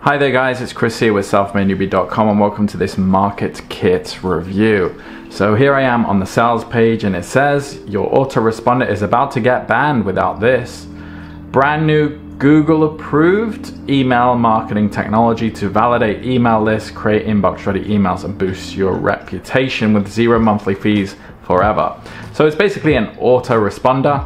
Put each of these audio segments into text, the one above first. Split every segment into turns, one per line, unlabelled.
Hi there guys, it's Chris here with selfmadenewbie.com and welcome to this MarketKit review. So here I am on the sales page and it says your autoresponder is about to get banned without this. Brand new Google approved email marketing technology to validate email lists, create inbox ready emails and boost your reputation with 0 monthly fees forever. So it's basically an autoresponder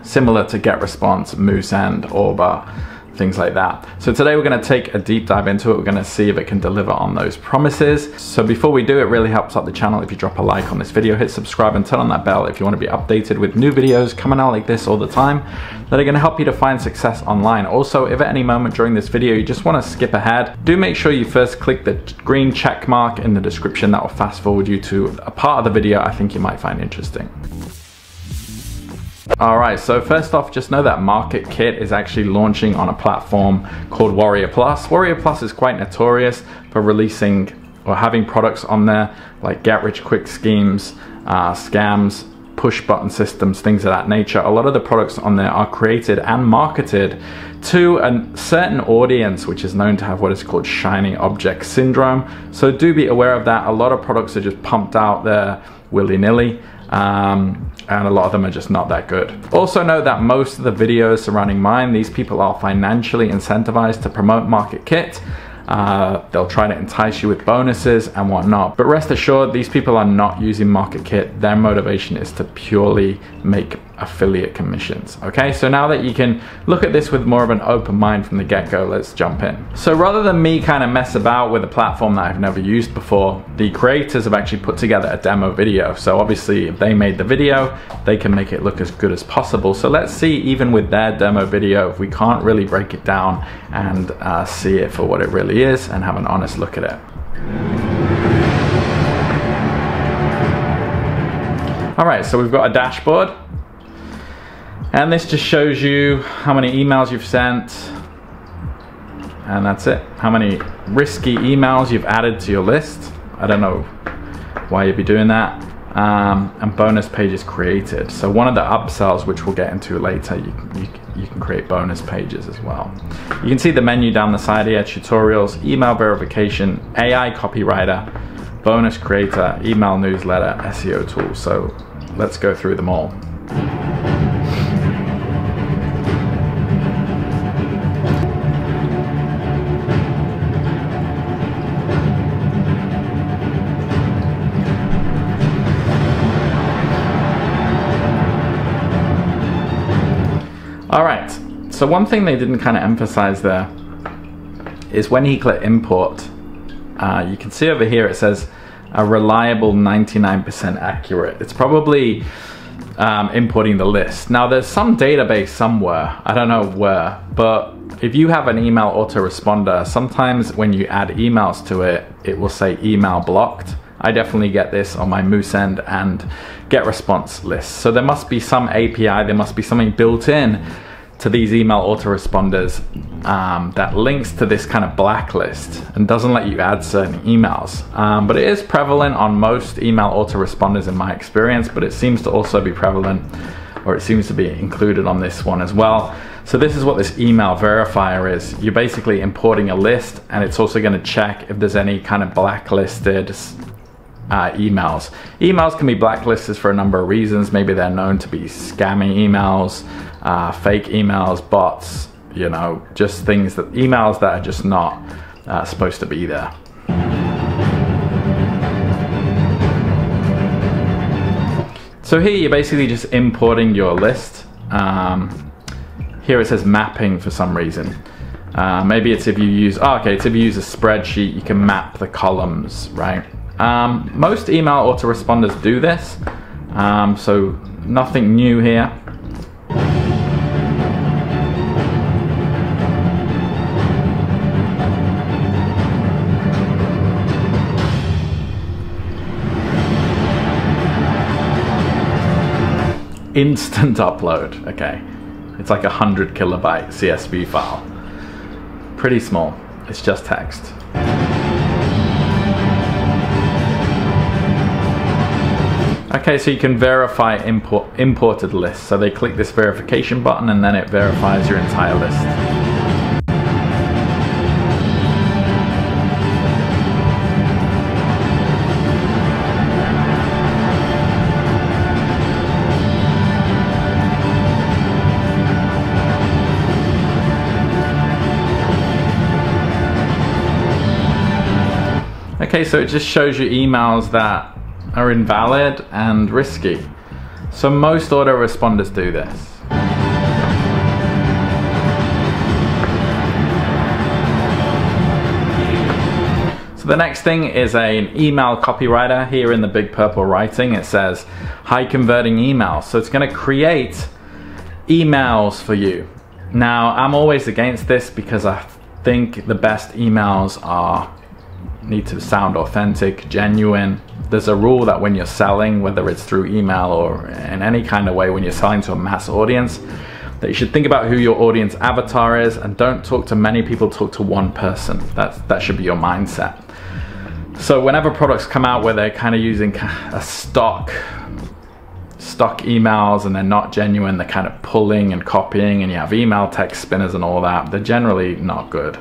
similar to GetResponse, Moosend, Orba, things like that. So today we're going to take a deep dive into it. We're going to see if it can deliver on those promises. So before we do, it really helps out the channel if you drop a like on this video, hit subscribe and turn on that bell if you want to be updated with new videos coming out like this all the time that are going to help you to find success online. Also, if at any moment during this video you just want to skip ahead, do make sure you first click the green check mark in the description. That will fast forward you to a part of the video I think you might find interesting. Alright, so first off, just know that MarketKit is actually launching on a platform called Warrior Plus. Warrior Plus is quite notorious for releasing or having products on there like get-rich-quick schemes, scams, push-button systems, things of that nature. A lot of the products on there are created and marketed to a certain audience which is known to have what is called shiny object syndrome. So do be aware of that. A lot of products are just pumped out there willy-nilly. And a lot of them are just not that good. Also note that most of the videos surrounding mine, these people are financially incentivized to promote MarketKit. They'll try to entice you with bonuses and whatnot. But rest assured, these people are not using MarketKit. Their motivation is to purely make affiliate commissions. Okay, so now that you can look at this with more of an open mind from the get-go, let's jump in. So rather than me kind of mess about with a platform that I've never used before, the creators have actually put together a demo video. So obviously if they made the video, they can make it look as good as possible. So let's see, even with their demo video, if we can't really break it down and see it for what it really is and have an honest look at it. All right, so we've got a dashboard. And this just shows you how many emails you've sent, and that's it. How many risky emails you've added to your list. I don't know why you'd be doing that. And bonus pages created. So one of the upsells, which we'll get into later, you can create bonus pages as well. You can see the menu down the side here: tutorials, email verification, AI copywriter, bonus creator, email newsletter, SEO tools. So let's go through them all. Alright, so one thing they didn't kind of emphasize there is when you click import, you can see over here it says a reliable 99% accurate. It's probably importing the list. Now there's some database somewhere, I don't know where, but if you have an email autoresponder, sometimes when you add emails to it, it will say email blocked. I definitely get this on my Moosend and GetResponse lists. So there must be some API, there must be something built in to these email autoresponders that links to this kind of blacklist and doesn't let you add certain emails. But it is prevalent on most email autoresponders in my experience, but it seems to also be prevalent, or it seems to be included on this one as well. So this is what this email verifier is. You're basically importing a list, and it's also going to check if there's any kind of blacklisted emails. Emails can be blacklisted for a number of reasons. Maybe they're known to be scamming emails, fake emails, bots, you know, just things that emails that are just not supposed to be there. So here you're basically just importing your list. Here it says mapping for some reason. Maybe it's if you use, it's if you use a spreadsheet, you can map the columns, right? Most email autoresponders do this, so nothing new here. Instant upload, okay. It's like 100 kilobyte CSV file. Pretty small, it's just text. Okay, so you can verify imported lists. So they click this verification button and then it verifies your entire list. Okay, so it just shows you emails that are invalid and risky. So most autoresponders do this. So the next thing is an email copywriter. Here in the big purple writing it says high converting emails. So it's going to create emails for you. Now I'm always against this because I think the best emails need to sound authentic, genuine. There's a rule that when you're selling, whether it's through email or in any kind of way, when you're selling to a mass audience, that you should think about who your audience avatar is and don't talk to many people, talk to one person. That should be your mindset. So whenever products come out where they're kind of using a stock emails and they're not genuine, they're kind of pulling and copying, and you have email text spinners and all that, they're generally not good.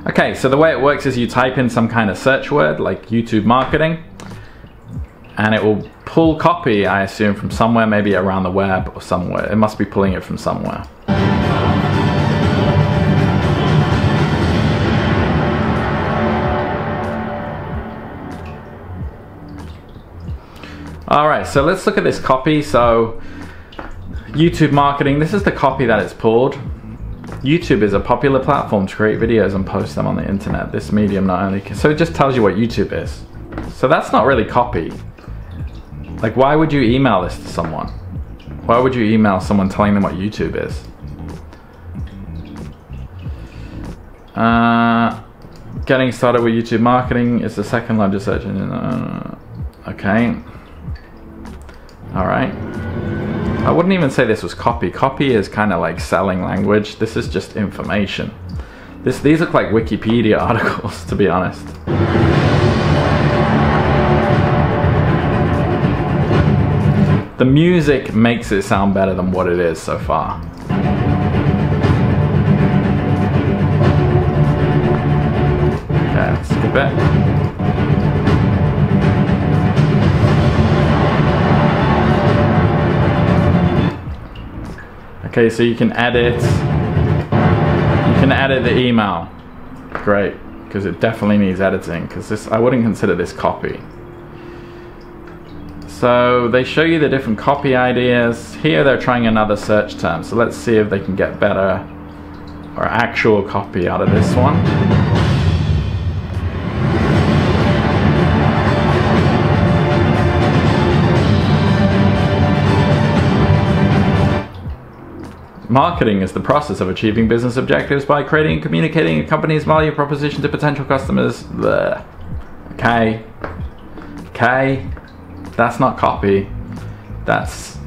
Okay, so the way it works is you type in some kind of search word like YouTube marketing, and it will pull copy, I assume, from somewhere, maybe around the web or somewhere. It must be pulling it from somewhere. All right, so let's look at this copy. So YouTube marketing, this is the copy that it's pulled. YouTube is a popular platform to create videos and post them on the internet. This medium not only so it just tells you what YouTube is. So that's not really copy. Like, why would you email this to someone? Why would you email someone telling them what YouTube is? Getting started with YouTube marketing is the second largest search engine. Okay. All right. I wouldn't even say this was copy. Copy is kind of like selling language. This is just information. These look like Wikipedia articles, to be honest. The music makes it sound better than what it is so far. Okay, let's skip it. Okay, so you can edit the email. Great, because it definitely needs editing, because this, I wouldn't consider this copy. So they show you the different copy ideas. Here they're trying another search term, so let's see if they can get better or actual copy out of this one. Marketing is the process of achieving business objectives by creating and communicating a company's value proposition to potential customers. Blech. Okay, that's not copy. That's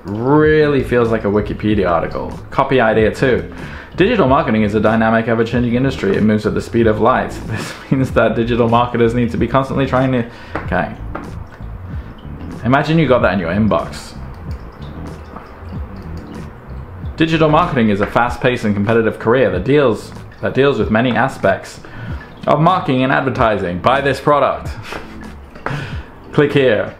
really feels like a Wikipedia article. Copy idea 2. Digital marketing is a dynamic, ever-changing industry. It moves at the speed of light. This means that digital marketers need to be constantly trying to... Okay. Imagine you got that in your inbox. Digital marketing is a fast-paced and competitive career that deals with many aspects of marketing and advertising. Buy this product. Click here.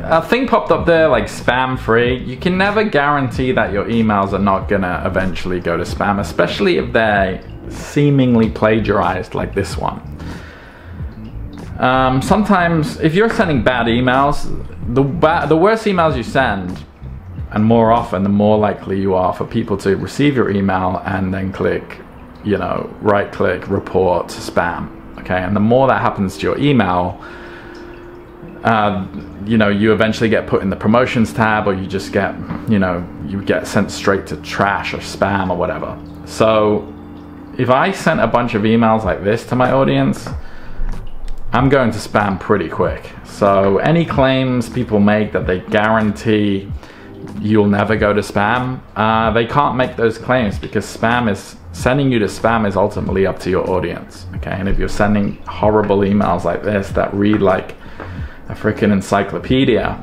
A thing popped up there like spam free. You can never guarantee that your emails are not gonna eventually go to spam, especially if they're seemingly plagiarized like this one. Sometimes if you're sending bad emails, the worse emails you send, and more often, the more likely you are for people to receive your email and then click, you know, right click, report, spam. Okay, and the more that happens to your email, you know, you eventually get put in the promotions tab, or you just get, you know, you get sent straight to trash or spam or whatever. So if I sent a bunch of emails like this to my audience, I'm going to spam pretty quick. So any claims people make that they guarantee you'll never go to spam, they can't make those claims, because sending you to spam is ultimately up to your audience. Okay, and if you're sending horrible emails like this that read like a freaking encyclopedia,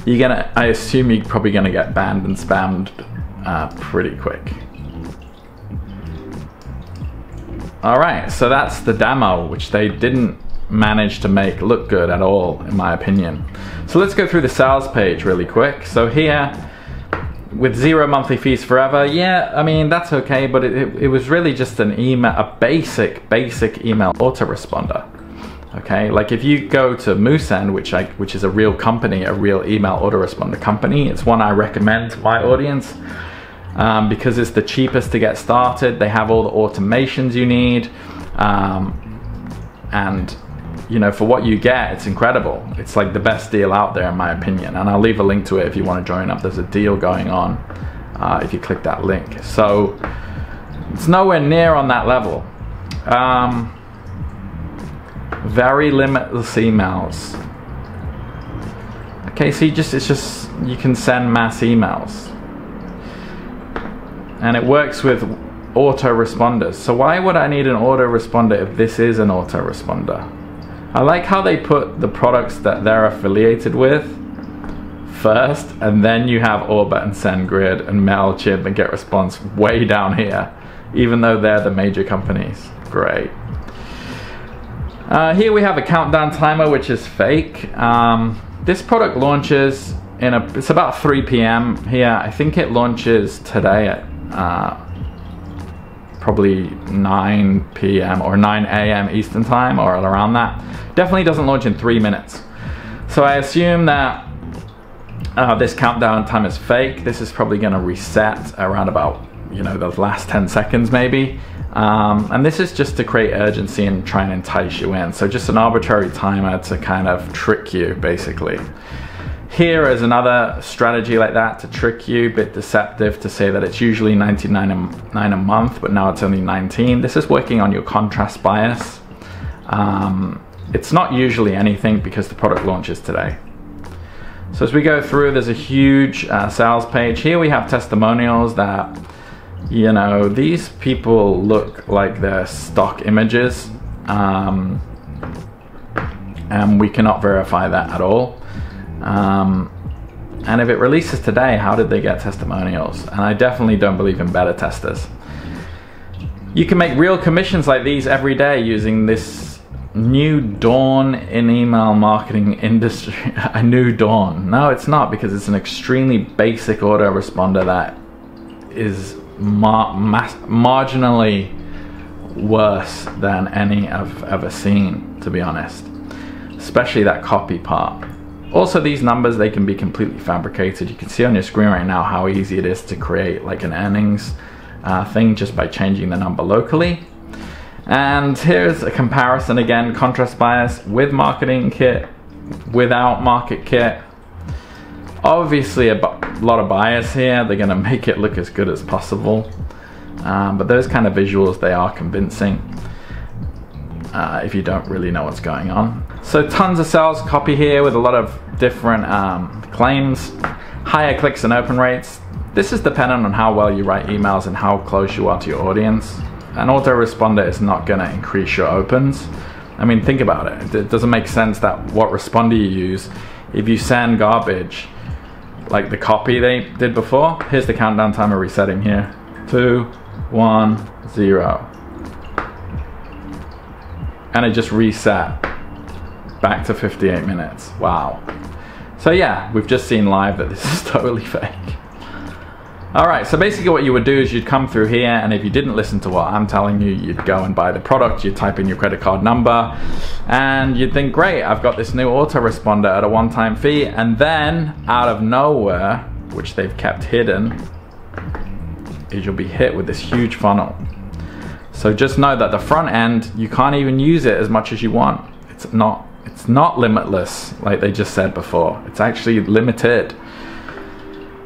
I assume you're probably gonna get banned and spammed pretty quick. All right, so that's the demo, which they didn't manage to make look good at all, in my opinion. So let's go through the sales page really quick. So here, with 0 monthly fees forever, yeah, I mean, that's okay, but it was really just an email, a basic email autoresponder. Okay, like if you go to Moosend, which is a real company, a real email autoresponder company, it's one I recommend to my audience because it's the cheapest to get started. They have all the automations you need, and you know, for what you get, it's incredible. It's like the best deal out there, in my opinion. And I'll leave a link to it if you want to join up. There's a deal going on if you click that link. So it's nowhere near on that level. Very limitless emails. Okay, so you can send mass emails. And it works with autoresponders. So why would I need an autoresponder if this is an autoresponder? I like how they put the products that they're affiliated with first, and then you have Orbit and SendGrid and MailChimp and GetResponse way down here, even though they're the major companies. Great. Here we have a countdown timer, which is fake. This product launches it's about 3 p.m. here. I think it launches today at probably 9 p.m. or 9 a.m. Eastern time, or around that. Definitely doesn't launch in 3 minutes. So I assume that this countdown time is fake. This is probably going to reset around about, you know, the last 10 seconds maybe. And this is just to create urgency and try and entice you in. So just an arbitrary timer to kind of trick you, basically. Here is another strategy like that to trick you, a bit deceptive, to say that it's usually $99 a month, but now it's only $19. This is working on your contrast bias. It's not usually anything because the product launches today. So as we go through, there's a huge sales page. Here we have testimonials that, you know, these people look like they're stock images, and we cannot verify that at all. And if it releases today, how did they get testimonials? And I definitely don't believe in beta testers. You can make real commissions like these every day using this new dawn in email marketing industry. A new dawn. No, it's not, because it's an extremely basic autoresponder that is marginally worse than any I've ever seen, to be honest. Especially that copy part. Also, these numbers, they can be completely fabricated. You can see on your screen right now how easy it is to create like an earnings thing just by changing the number locally. And here's a comparison again, contrast bias with MarketKit, without MarketKit. Obviously a lot of bias here. They're gonna make it look as good as possible. But those kind of visuals, they are convincing if you don't really know what's going on. So tons of sales copy here with a lot of different claims, higher clicks and open rates. This is dependent on how well you write emails and how close you are to your audience. An autoresponder is not going to increase your opens. I mean, think about it. It doesn't make sense that what responder you use, if you send garbage, like the copy they did before. Here's the countdown timer resetting here. 2, 1, 0. And it just reset back to 58 minutes. Wow. So yeah, we've just seen live that this is totally fake. Alright, so basically what you would do is you'd come through here, and if you didn't listen to what I'm telling you, you'd go and buy the product, you'd type in your credit card number, and you'd think, great, I've got this new autoresponder at a one-time fee, and then out of nowhere, which they've kept hidden, is you'll be hit with this huge funnel. So just know that the front end, you can't even use it as much as you want. It's not limitless like they just said before. It's actually limited.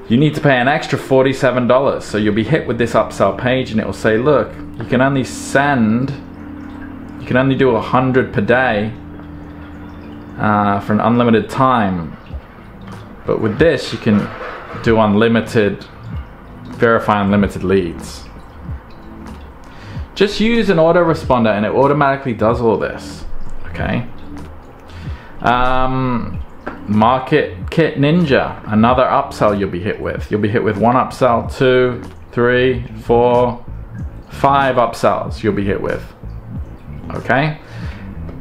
You need to pay an extra $47. So you'll be hit with this upsell page, and it will say, look, you can only do 100 per day for an unlimited time. But with this, you can do unlimited, verify unlimited leads. Just use an autoresponder and it automatically does all this, okay? MarketKit Ninja, another upsell you'll be hit with. You'll be hit with 1 upsell, 2, 3, 4, 5 upsells you'll be hit with, okay?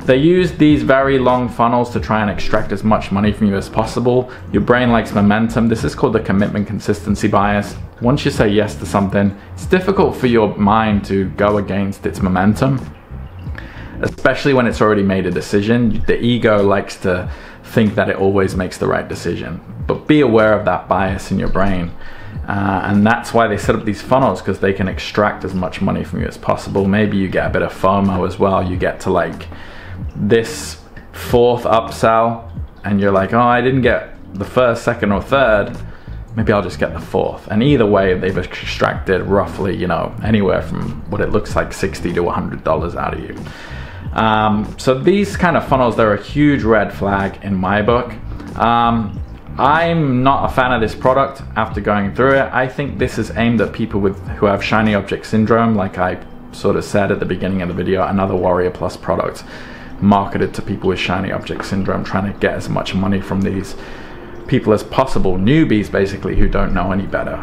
They use these very long funnels to try and extract as much money from you as possible. Your brain likes momentum. This is called the commitment consistency bias. Once you say yes to something, it's difficult for your mind to go against its momentum, especially when it's already made a decision. The ego likes to think that it always makes the right decision, but be aware of that bias in your brain. And that's why they set up these funnels, because they can extract as much money from you as possible. Maybe you get a bit of FOMO as well. You get to like this 4th upsell and you're like, oh, I didn't get the 1st, 2nd, or 3rd. Maybe I'll just get the 4th. And either way, they've extracted roughly, you know, anywhere from what it looks like $60 to $100 out of you. So these kind of funnels, they're a huge red flag in my book. I'm not a fan of this product after going through it. I think this is aimed at people who have shiny object syndrome, like I sort of said at the beginning of the video, another Warrior Plus product marketed to people with shiny object syndrome, trying to get as much money from these people as possible, newbies basically who don't know any better,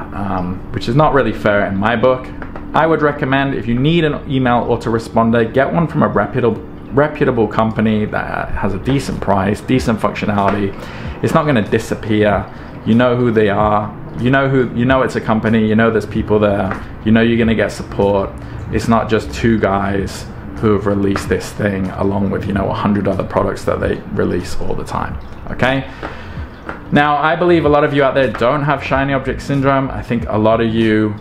which is not really fair in my book. I would recommend, if you need an email autoresponder, get one from a reputable company that has a decent price, decent functionality. It's not going to disappear. You know who they are. You know it's a company. You know there's people there. You know you're going to get support. It's not just 2 guys who have released this thing along with, you know, 100 other products that they release all the time. Okay. Now, I believe a lot of you out there don't have shiny object syndrome. I think a lot of you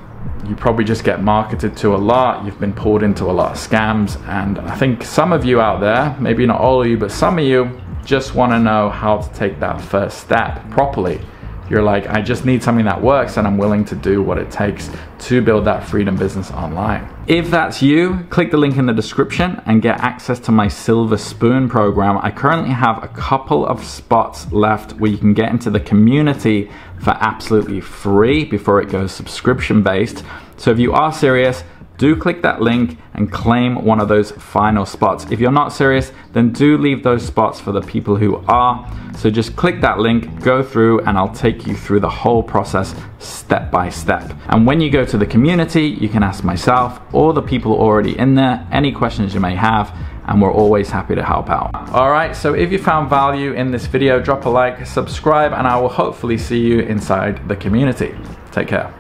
probably just get marketed to a lot. You've been pulled into a lot of scams. And I think some of you out there, maybe not all of you, but some of you just want to know how to take that first step properly. You're like, I just need something that works and I'm willing to do what it takes to build that freedom business online. If that's you, click the link in the description and get access to my Silver Spoon program. I currently have a couple of spots left where you can get into the community for absolutely free before it goes subscription based. So if you are serious, do click that link and claim one of those final spots. If you're not serious, then do leave those spots for the people who are. So just click that link, go through, and I'll take you through the whole process step by step. And when you go to the community, you can ask myself or the people already in there any questions you may have, and we're always happy to help out. All right, so if you found value in this video, drop a like, subscribe, and I will hopefully see you inside the community. Take care.